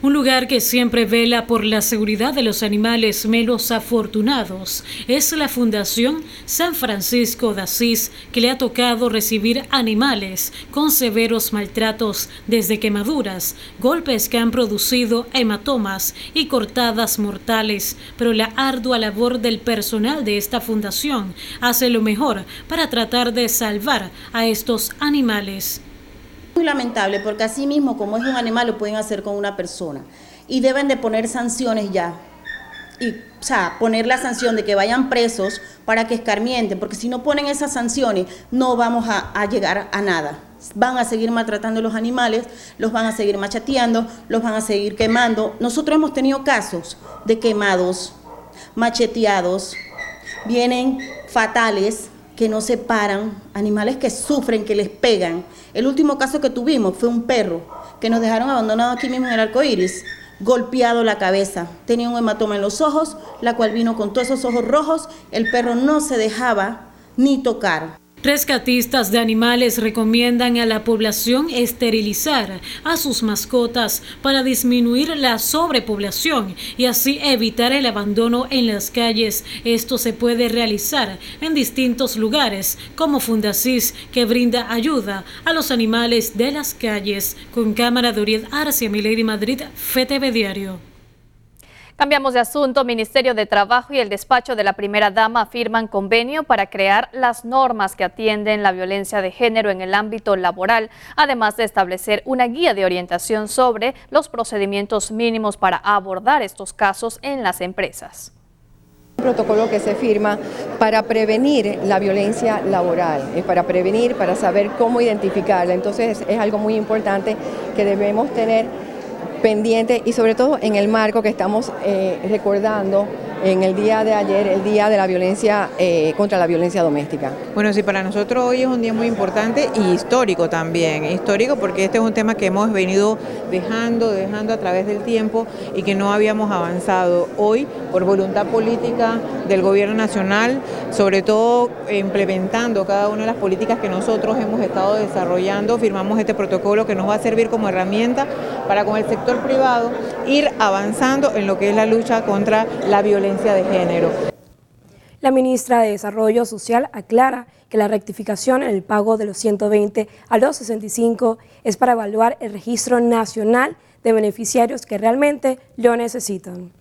Un lugar que siempre vela por la seguridad de los animales menos afortunados es la Fundación San Francisco de Asís, que le ha tocado recibir animales con severos maltratos, desde quemaduras, golpes que han producido hematomas y cortadas mortales. Pero la ardua labor del personal de esta fundación hace lo mejor para tratar de salvar a estos animales. Muy lamentable, porque así mismo como es un animal lo pueden hacer con una persona y deben de poner sanciones ya, poner la sanción de que vayan presos para que escarmienten, porque si no ponen esas sanciones no vamos a llegar a nada. Van a seguir maltratando a los animales, los van a seguir macheteando, los van a seguir quemando. Nosotros hemos tenido casos de quemados, macheteados, vienen fatales, que no se paran, animales que sufren, que les pegan. El último caso que tuvimos fue un perro que nos dejaron abandonado aquí mismo en el Arco Iris, golpeado la cabeza. Tenía un hematoma en los ojos, la cual vino con todos esos ojos rojos. El perro no se dejaba ni tocar. Rescatistas de animales recomiendan a la población esterilizar a sus mascotas para disminuir la sobrepoblación y así evitar el abandono en las calles. Esto se puede realizar en distintos lugares, como Fundasís, que brinda ayuda a los animales de las calles. Con cámara de Oriel Arcia, Milady Madrid, FTV Diario. Cambiamos de asunto. Ministerio de Trabajo y el despacho de la primera dama firman convenio para crear las normas que atienden la violencia de género en el ámbito laboral, además de establecer una guía de orientación sobre los procedimientos mínimos para abordar estos casos en las empresas. Un protocolo que se firma para prevenir la violencia laboral, para saber cómo identificarla. Entonces es algo muy importante que debemos tener pendiente, y sobre todo en el marco que estamos recordando en el día de ayer, el día de la violencia contra la violencia doméstica. Bueno, sí, para nosotros hoy es un día muy importante y histórico también, histórico porque este es un tema que hemos venido dejando a través del tiempo y que no habíamos avanzado. Hoy, por voluntad política del gobierno nacional, sobre todo implementando cada una de las políticas que nosotros hemos estado desarrollando, firmamos este protocolo que nos va a servir como herramienta para con el sector privado ir avanzando en lo que es la lucha contra la violencia de género. La ministra de Desarrollo Social aclara que la rectificación en el pago de los 120 a los 65 es para evaluar el registro nacional de beneficiarios que realmente lo necesitan.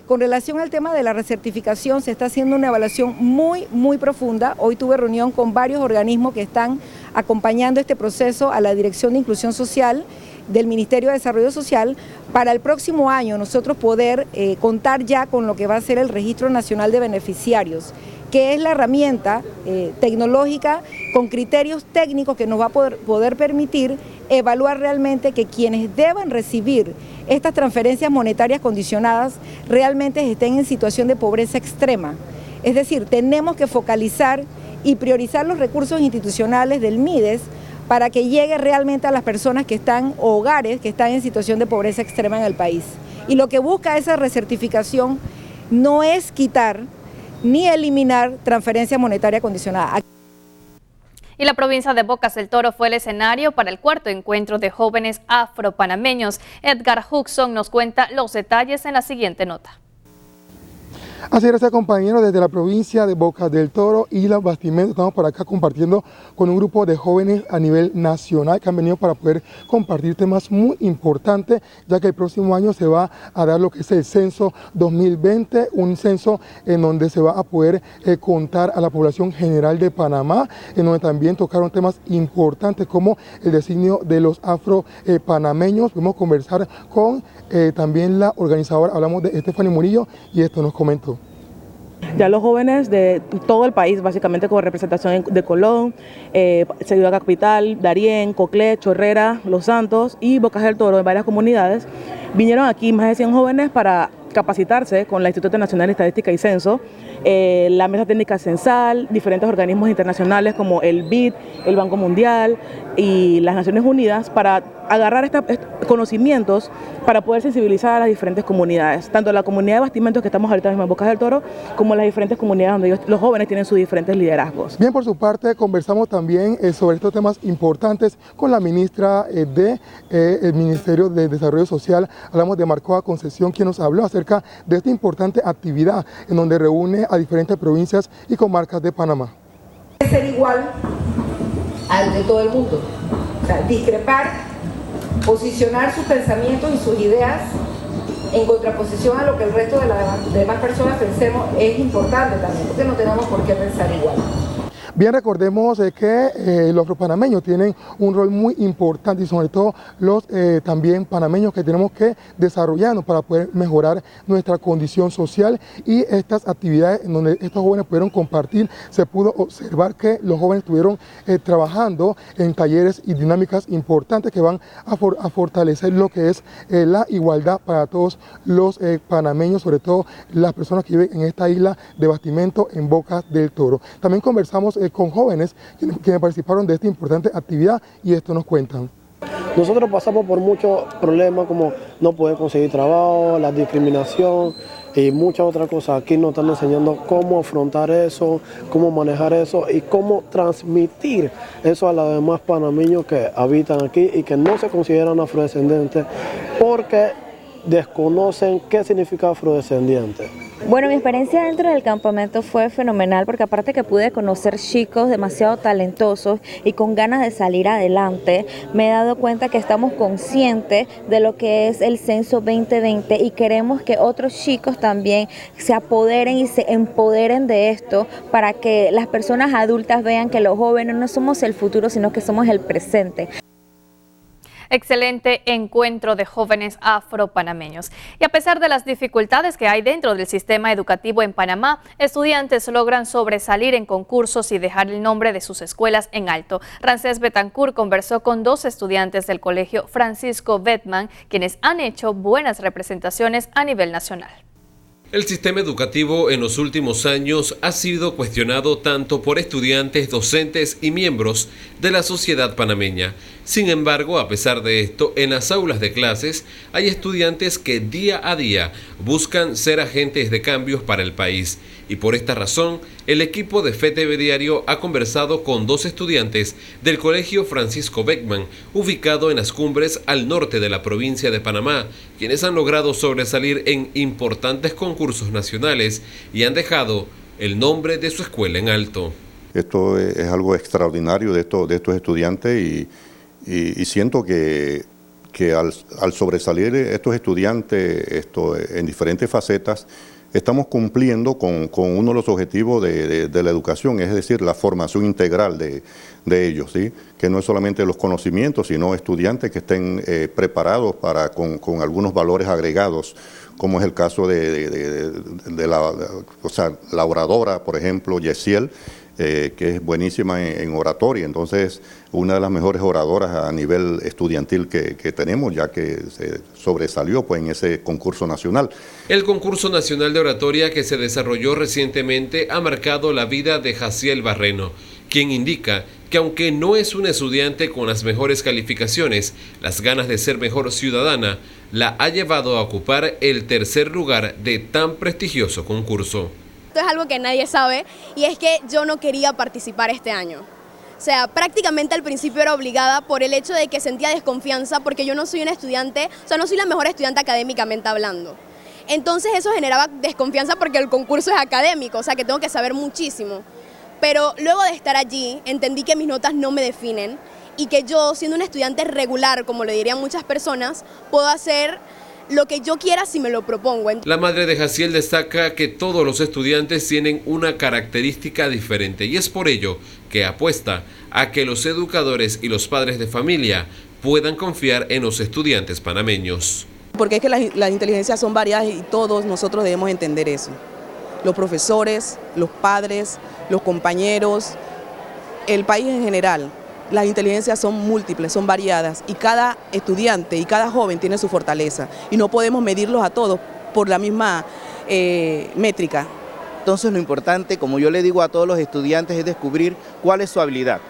Con relación al tema de la recertificación, se está haciendo una evaluación muy profunda. Hoy tuve reunión con varios organismos que están acompañando este proceso a la Dirección de Inclusión Social del Ministerio de Desarrollo Social, para el próximo año nosotros poder contar ya con lo que va a ser el Registro Nacional de Beneficiarios, que es la herramienta tecnológica con criterios técnicos que nos va a poder permitir evaluar realmente que quienes deban recibir estas transferencias monetarias condicionadas realmente estén en situación de pobreza extrema. Es decir, tenemos que focalizar y priorizar los recursos institucionales del MIDES para que llegue realmente a las personas que están, o hogares que están en situación de pobreza extrema en el país. Y lo que busca esa recertificación no es quitar ni eliminar transferencia monetaria condicionada. Y la provincia de Bocas del Toro fue el escenario para el cuarto encuentro de jóvenes afropanameños. Edgar Huxon nos cuenta los detalles en la siguiente nota. Así gracias, compañeros, desde la provincia de Bocas del Toro y Las Bastimentos estamos por acá compartiendo con un grupo de jóvenes a nivel nacional que han venido para poder compartir temas muy importantes, ya que el próximo año se va a dar lo que es el censo 2020, un censo en donde se va a poder contar a la población general de Panamá, en donde también tocaron temas importantes como el designio de los afropanameños. Vamos a conversar con también la organizadora, hablamos de Estefany Murillo, y esto nos comentó. Ya los jóvenes de todo el país, básicamente con representación de Colón, Ciudad Capital, Darién, Coclé, Chorrera, Los Santos y Bocas del Toro, en varias comunidades, vinieron aquí más de 100 jóvenes para capacitarse con el Instituto Nacional de Estadística y Censo, la Mesa Técnica Censal, diferentes organismos internacionales como el BID, el Banco Mundial y las Naciones Unidas para agarrar estos conocimientos para poder sensibilizar a las diferentes comunidades, tanto la comunidad de Bastimentos que estamos ahorita mismo en Bocas del Toro, como las diferentes comunidades donde los jóvenes tienen sus diferentes liderazgos. Bien, por su parte conversamos también sobre estos temas importantes con la ministra del Ministerio de Desarrollo Social, hablamos de Marcoa Concesión, quien nos habló acerca de esta importante actividad en donde reúne a diferentes provincias y comarcas de Panamá. Ser igual al de todo el mundo, o sea, discrepar, posicionar sus pensamientos y sus ideas en contraposición a lo que el resto de las demás personas pensemos es importante también, porque no tenemos por qué pensar igual. Bien, recordemos que los afropanameños tienen un rol muy importante y sobre todo los también panameños que tenemos que desarrollarnos para poder mejorar nuestra condición social, y estas actividades en donde estos jóvenes pudieron compartir, se pudo observar que los jóvenes estuvieron trabajando en talleres y dinámicas importantes que van a fortalecer lo que es la igualdad para todos los panameños, sobre todo las personas que viven en esta isla de Bastimento en Bocas del Toro. También conversamos con jóvenes quienes participaron de esta importante actividad y esto nos cuentan. Nosotros pasamos por muchos problemas como no poder conseguir trabajo, la discriminación y muchas otras cosas. Aquí nos están enseñando cómo afrontar eso, cómo manejar eso y cómo transmitir eso a los demás panameños que habitan aquí y que no se consideran afrodescendientes porque desconocen qué significa afrodescendiente. Bueno, mi experiencia dentro del campamento fue fenomenal porque aparte que pude conocer chicos demasiado talentosos y con ganas de salir adelante, me he dado cuenta que estamos conscientes de lo que es el Censo 2020 y queremos que otros chicos también se apoderen y se empoderen de esto para que las personas adultas vean que los jóvenes no somos el futuro, sino que somos el presente. Excelente encuentro de jóvenes afropanameños. Y a pesar de las dificultades que hay dentro del sistema educativo en Panamá, estudiantes logran sobresalir en concursos y dejar el nombre de sus escuelas en alto. Ramsés Betancourt conversó con 2 estudiantes del Colegio Francisco Beckman, quienes han hecho buenas representaciones a nivel nacional. El sistema educativo en los últimos años ha sido cuestionado tanto por estudiantes, docentes y miembros de la sociedad panameña. Sin embargo, a pesar de esto, en las aulas de clases hay estudiantes que día a día buscan ser agentes de cambios para el país. Y por esta razón, el equipo de FETV Diario ha conversado con 2 estudiantes del Colegio Francisco Beckman, ubicado en las cumbres al norte de la provincia de Panamá, quienes han logrado sobresalir en importantes concursos nacionales y han dejado el nombre de su escuela en alto. Esto es algo extraordinario de estos estudiantes y siento que al sobresalir estos estudiantes en diferentes facetas, estamos cumpliendo con uno de los objetivos de la educación, es decir, la formación integral de ellos, ¿sí? Que no es solamente los conocimientos, sino estudiantes que estén preparados con algunos valores agregados, como es el caso de la oradora, por ejemplo, Yesiel, que es buenísima en oratoria, entonces una de las mejores oradoras a nivel estudiantil que tenemos, ya que se sobresalió pues, en ese concurso nacional. El concurso nacional de oratoria que se desarrolló recientemente ha marcado la vida de Jaciel Barreno, quien indica que aunque no es una estudiante con las mejores calificaciones, las ganas de ser mejor ciudadana la ha llevado a ocupar el 3er lugar de tan prestigioso concurso. Esto es algo que nadie sabe y es que yo no quería participar este año. O sea, prácticamente al principio era obligada por el hecho de que sentía desconfianza porque yo no soy una estudiante, o sea, no soy la mejor estudiante académicamente hablando. Entonces eso generaba desconfianza porque el concurso es académico, o sea que tengo que saber muchísimo. Pero luego de estar allí entendí que mis notas no me definen y que yo, siendo una estudiante regular, como lo dirían muchas personas, puedo hacer lo que yo quiera si me lo propongo. La madre de Jaciel destaca que todos los estudiantes tienen una característica diferente y es por ello que apuesta a que los educadores y los padres de familia puedan confiar en los estudiantes panameños. Porque es que las inteligencias son variadas y todos nosotros debemos entender eso. Los profesores, los padres, los compañeros, el país en general. Las inteligencias son múltiples, son variadas y cada estudiante y cada joven tiene su fortaleza y no podemos medirlos a todos por la misma métrica. Entonces lo importante, como yo le digo a todos los estudiantes, es descubrir cuál es su habilidad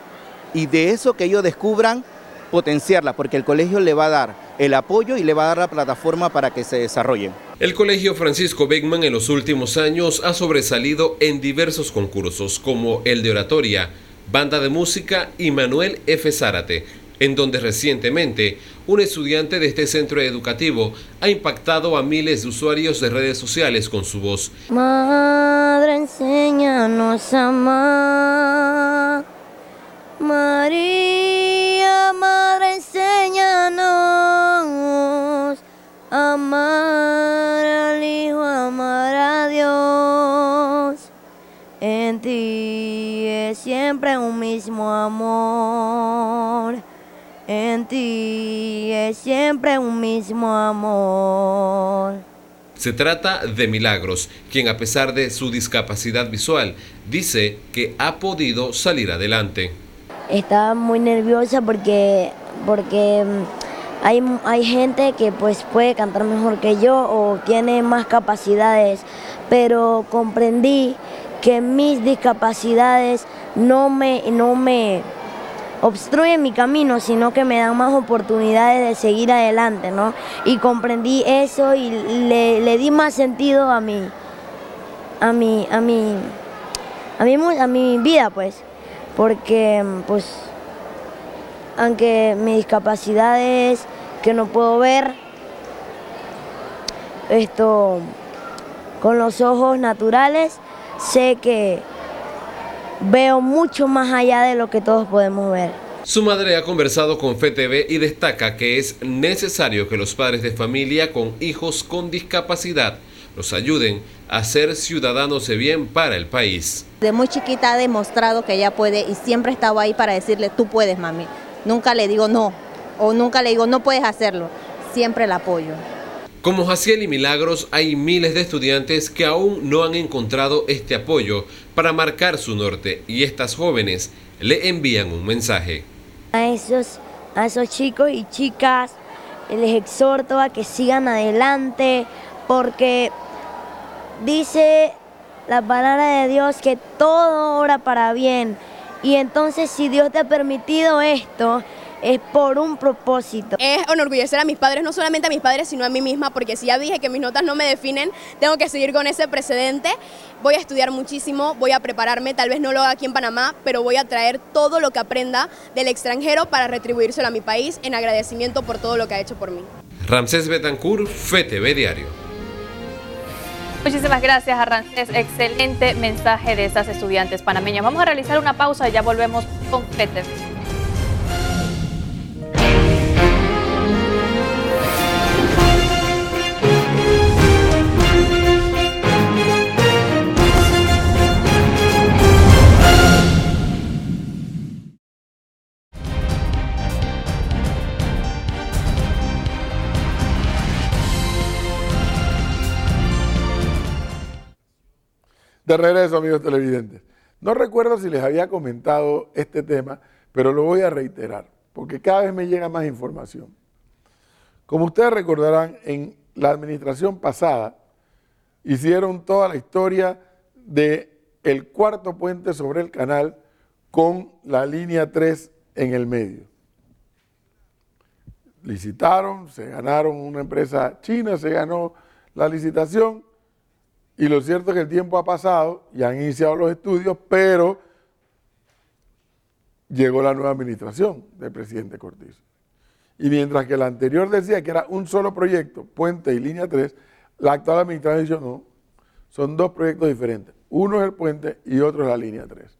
y de eso que ellos descubran, potenciarla, porque el colegio le va a dar el apoyo y le va a dar la plataforma para que se desarrollen. El Colegio Francisco Beckman en los últimos años ha sobresalido en diversos concursos como el de oratoria, banda de música y Manuel F. Zárate, en donde recientemente un estudiante de este centro educativo ha impactado a miles de usuarios de redes sociales con su voz. Madre, enséñanos a amar. María, Madre, enséñanos a amar al Hijo, amar a Dios. En ti es siempre un mismo amor. En ti es siempre un mismo amor. Se trata de Milagros, quien a pesar de su discapacidad visual, dice que ha podido salir adelante. Estaba muy nerviosa porque hay gente que pues puede cantar mejor que yo o tiene más capacidades, pero comprendí que mis discapacidades no me obstruyen mi camino, sino que me dan más oportunidades de seguir adelante, ¿no? Y comprendí eso y le di más sentido a mi vida, pues. Porque pues aunque mi discapacidad es que no puedo ver con los ojos naturales, sé que veo mucho más allá de lo que todos podemos ver. Su madre ha conversado con FETV y destaca que es necesario que los padres de familia con hijos con discapacidad los ayuden a ser ciudadanos de bien para el país. De muy chiquita ha demostrado que ella puede y siempre he estado ahí para decirle, tú puedes, mami. Nunca le digo no, o nunca le digo no puedes hacerlo, siempre la apoyo. Como Jaciel y Milagros, hay miles de estudiantes que aún no han encontrado este apoyo para marcar su norte y estas jóvenes le envían un mensaje. A esos chicos y chicas les exhorto a que sigan adelante porque dice la palabra de Dios que todo obra para bien y entonces si Dios te ha permitido esto es por un propósito. Es enorgullecer a mis padres, no solamente a mis padres sino a mí misma, porque si ya dije que mis notas no me definen, tengo que seguir con ese precedente. Voy a estudiar muchísimo, voy a prepararme, tal vez no lo haga aquí en Panamá, pero voy a traer todo lo que aprenda del extranjero para retribuírselo a mi país en agradecimiento por todo lo que ha hecho por mí. Ramsés Betancourt, FETV Diario. Muchísimas gracias a Ramsés, excelente mensaje de estas estudiantes panameñas. Vamos a realizar una pausa y ya volvemos con FETV. De regreso, amigos televidentes. No recuerdo si les había comentado este tema, pero lo voy a reiterar, porque cada vez me llega más información. Como ustedes recordarán, en la administración pasada hicieron toda la historia del cuarto puente sobre el canal con la línea 3 en el medio. Licitaron, se ganaron, una empresa china se ganó la licitación. Y lo cierto es que el tiempo ha pasado y han iniciado los estudios, pero llegó la nueva administración del presidente Cortizo. Y mientras que la anterior decía que era un solo proyecto, puente y línea 3, la actual administración dice no, son dos proyectos diferentes. Uno es el puente y otro es la línea 3.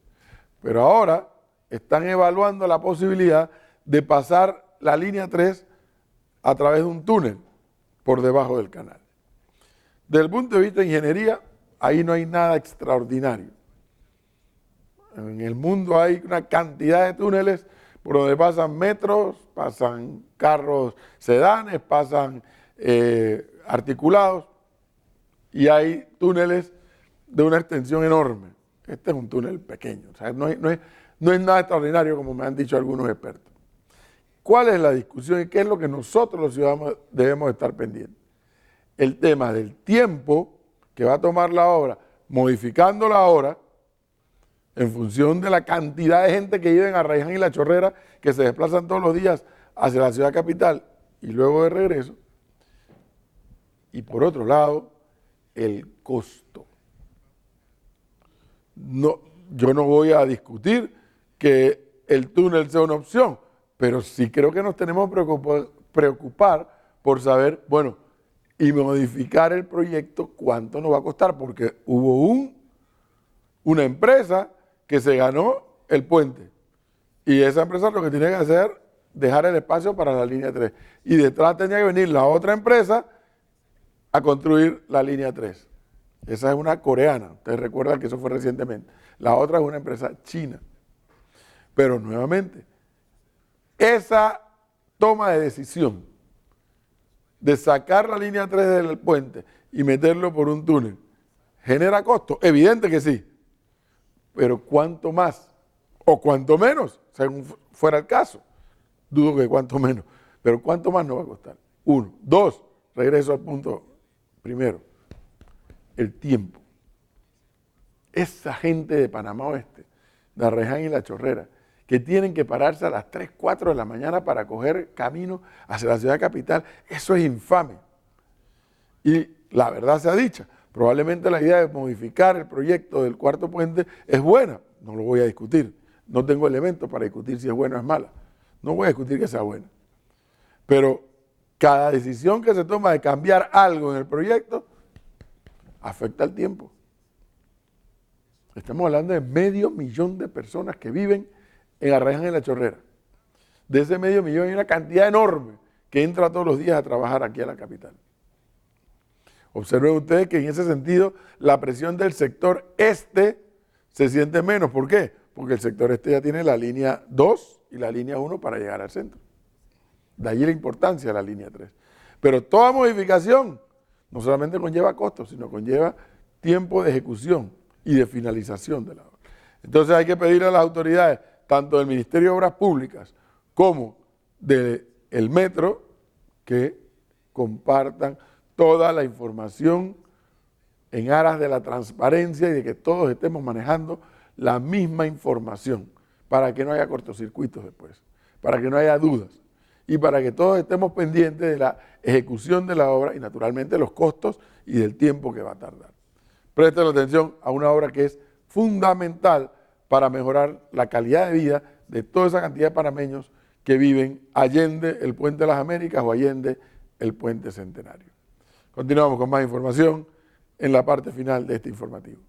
Pero ahora están evaluando la posibilidad de pasar la línea 3 a través de un túnel por debajo del canal. Desde el punto de vista de ingeniería, ahí no hay nada extraordinario. En el mundo hay una cantidad de túneles por donde pasan metros, pasan carros sedanes, pasan articulados y hay túneles de una extensión enorme. Este es un túnel pequeño, o sea, no es nada extraordinario como me han dicho algunos expertos. ¿Cuál es la discusión y qué es lo que nosotros los ciudadanos debemos estar pendientes? el tema del tiempo que va a tomar la obra, modificando la obra, en función de la cantidad de gente que vive en Arraiján y La Chorrera, que se desplazan todos los días hacia la ciudad capital y luego de regreso. Y por otro lado, el costo. No, yo no voy a discutir que el túnel sea una opción, pero sí creo que nos tenemos que preocupar por saber, bueno, y modificar el proyecto, cuánto nos va a costar, porque hubo una empresa que se ganó el puente, y esa empresa lo que tiene que hacer es dejar el espacio para la línea 3, y detrás tenía que venir la otra empresa a construir la línea 3. Esa es una coreana, ustedes recuerdan que eso fue recientemente. La otra es una empresa china. Pero nuevamente, esa toma de decisión de sacar la línea 3 del puente y meterlo por un túnel, ¿genera costo? Evidente que sí. Pero ¿cuánto más? O cuánto menos, según fuera el caso. Dudo que cuánto menos. Pero ¿cuánto más nos va a costar? Uno. Dos, regreso al punto primero. El tiempo. Esa gente de Panamá Oeste, de Arraiján y La Chorrera, que tienen que pararse a las 3, 4 de la mañana para coger camino hacia la ciudad capital, eso es infame. Y la verdad sea dicha, probablemente la idea de modificar el proyecto del cuarto puente es buena, no lo voy a discutir, no tengo elementos para discutir si es buena o es mala, no voy a discutir que sea buena. Pero cada decisión que se toma de cambiar algo en el proyecto afecta al tiempo. Estamos hablando de 500.000 de personas que viven en Arraiján y La Chorrera. De ese 500.000 hay una cantidad enorme que entra todos los días a trabajar aquí a la capital. Observen ustedes que en ese sentido la presión del sector este se siente menos. ¿Por qué? Porque el sector este ya tiene la línea 2 y la línea 1 para llegar al centro. De allí la importancia de la línea 3. Pero toda modificación no solamente conlleva costos, sino conlleva tiempo de ejecución y de finalización de la obra. Entonces hay que pedir a las autoridades, tanto del Ministerio de Obras Públicas como del Metro, que compartan toda la información en aras de la transparencia y de que todos estemos manejando la misma información para que no haya cortocircuitos después, para que no haya dudas y para que todos estemos pendientes de la ejecución de la obra y naturalmente los costos y del tiempo que va a tardar. Presten atención a una obra que es fundamental para mejorar la calidad de vida de toda esa cantidad de panameños que viven allende el Puente de las Américas o allende el Puente Centenario. Continuamos con más información en la parte final de este informativo.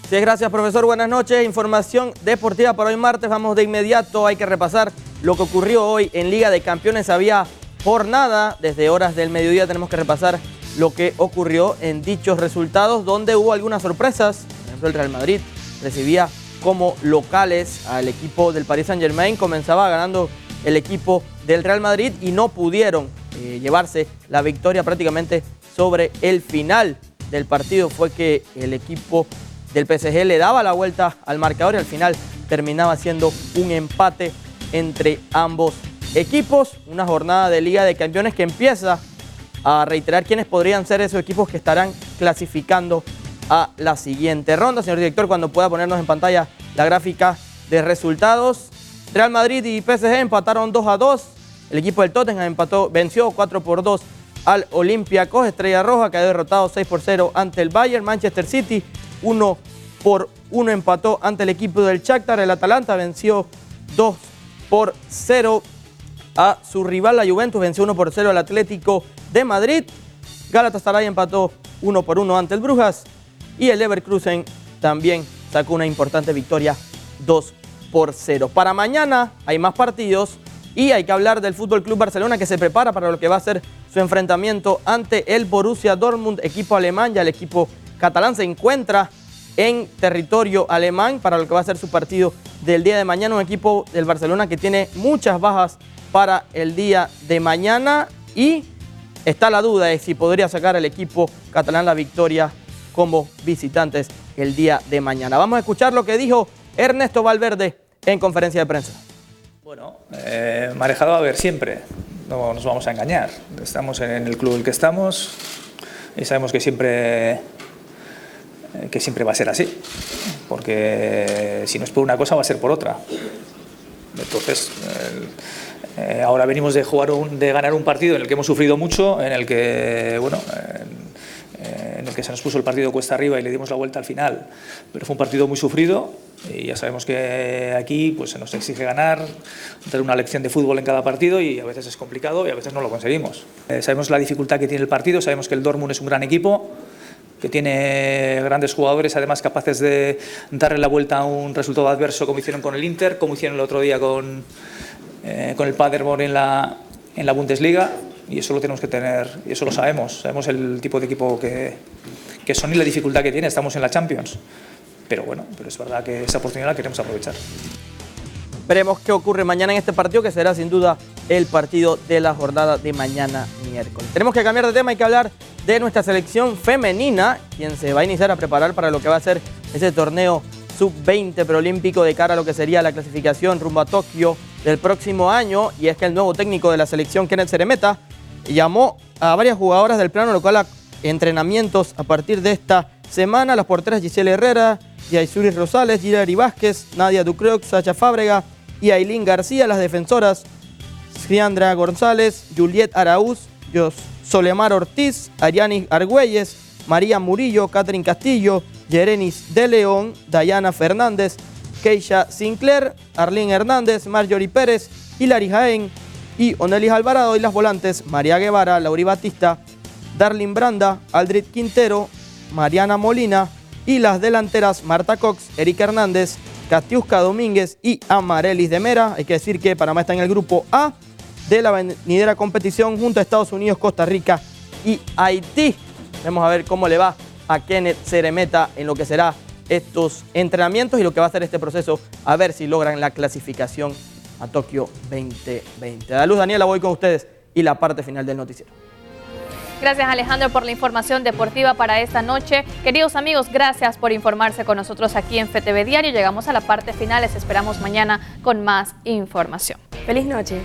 Sí, gracias, profesor. Buenas noches. Información deportiva para hoy martes. Vamos de inmediato. Hay que repasar lo que ocurrió hoy en Liga de Campeones. Había jornada. Desde horas del mediodía tenemos que repasar lo que ocurrió en dichos resultados, donde hubo algunas sorpresas. Por ejemplo, el Real Madrid recibía como locales al equipo del Paris Saint-Germain. Comenzaba ganando el equipo del Real Madrid y no pudieron llevarse la victoria prácticamente sobre el final del partido. Fue que el equipo del PSG le daba la vuelta al marcador y al final terminaba siendo un empate entre ambos equipos. Una jornada de Liga de Campeones que empieza a reiterar quiénes podrían ser esos equipos que estarán clasificando a la siguiente ronda. Señor director, cuando pueda ponernos en pantalla la gráfica de resultados. Real Madrid y PSG empataron 2-2. El equipo del Tottenham venció 4-2 al Olympiacos. Estrella Roja quedó derrotado 6-0 ante el Bayern. Manchester City 1-1 empató ante el equipo del Shakhtar. El Atalanta venció 2-0 a su rival, la Juventus. Venció 1-0 al Atlético de Madrid. Galatasaray empató 1-1 ante el Brujas. Y el Leverkusen también sacó una importante victoria 2-0. Para mañana hay más partidos y hay que hablar del Fútbol Club Barcelona, que se prepara para lo que va a ser su enfrentamiento ante el Borussia Dortmund, equipo alemán. Ya el equipo catalán se encuentra en territorio alemán para lo que va a ser su partido del día de mañana. Un equipo del Barcelona que tiene muchas bajas para el día de mañana y está la duda de si podría sacar el equipo catalán la victoria como visitantes el día de mañana. Vamos a escuchar lo que dijo Ernesto Valverde en conferencia de prensa. Bueno, marejado va a haber siempre, no nos vamos a engañar. Estamos en el club en el que estamos y sabemos que siempre va a ser así, porque si no es por una cosa va a ser por otra. Entonces, ahora venimos de ganar un partido en el que hemos sufrido mucho, en el que, bueno, en el que se nos puso el partido cuesta arriba y le dimos la vuelta al final, pero fue un partido muy sufrido y ya sabemos que aquí pues, se nos exige ganar, dar una lección de fútbol en cada partido y a veces es complicado y a veces no lo conseguimos. Sabemos la dificultad que tiene el partido, sabemos que el Dortmund es un gran equipo, que tiene grandes jugadores, además capaces de darle la vuelta a un resultado adverso como hicieron con el Inter, como hicieron el otro día con el Paderborn en la Bundesliga, y eso lo tenemos que tener, y eso lo sabemos el tipo de equipo que son y la dificultad que tiene. Estamos en la Champions, pero bueno, pero es verdad que esa oportunidad la queremos aprovechar. Veremos qué ocurre mañana en este partido, que será sin duda el partido de la jornada de mañana miércoles. Tenemos que cambiar de tema, hay que hablar de nuestra selección femenina, quien se va a iniciar a preparar para lo que va a ser ese torneo sub-20 preolímpico de cara a lo que sería la clasificación rumbo a Tokio del próximo año. Y es que el nuevo técnico de la selección, Kenneth Ceremeta, llamó a varias jugadoras del plano local a entrenamientos a partir de esta semana. Las porteras Giselle Herrera, Yaisuri Rosales, Hilary Vázquez, Nadia Ducreux, Sacha Fábrega y Ailín García. Las defensoras Sciandra González, Juliet Araúz, Solemar Ortiz, Ariani Argüelles, María Murillo, Catherine Castillo, Yerenis de León, Dayana Fernández, Keisha Sinclair, Arlene Hernández, Marjorie Pérez, Hilary Jaén y Onelis Alvarado. Y las volantes María Guevara, Lauri Batista, Darlene Branda, Aldrid Quintero, Mariana Molina. Y las delanteras Marta Cox, Erika Hernández, Katiuska Domínguez y Amarelis de Mera. Hay que decir que Panamá está en el grupo A de la venidera competición junto a Estados Unidos, Costa Rica y Haití. Vamos a ver cómo le va a Kenneth Ceremeta en lo que será estos entrenamientos y lo que va a ser este proceso, a ver si logran la clasificación a Tokio 2020. A la luz, Daniela, voy con ustedes y la parte final del noticiero. Gracias, Alejandro, por la información deportiva para esta noche. Queridos amigos, gracias por informarse con nosotros aquí en FTV Diario. Llegamos a la parte final, les esperamos mañana con más información. Feliz noche.